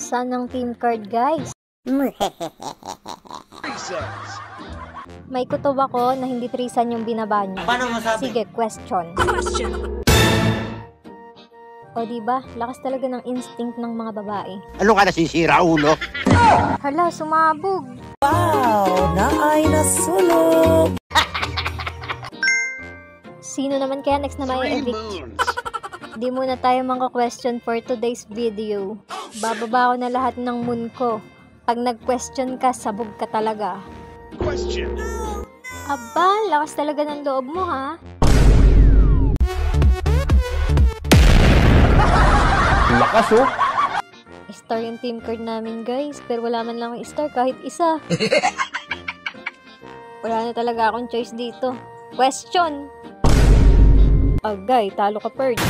Saan ang team card, guys? May kutob ako na hindi trisan yung binaba niyo. Paano masabi? Sige, question. O diba, lakas talaga ng instinct ng mga babae. Ano ka nasisira, ulo? Hala, sumabog. Wow, na ay nasunog. Sino naman kaya next na may evict? Di muna tayo question for today's video. Bababa ko na lahat ng moon ko. Pag nag-question ka, sabog ka talaga. Question. Aba, lakas talaga ng loob mo, ha? Lakas, oh. Star yung team card namin, guys. Pero wala man lang star kahit isa. Wala na talaga akong choice dito. Question! Agay, talo ka, Purge.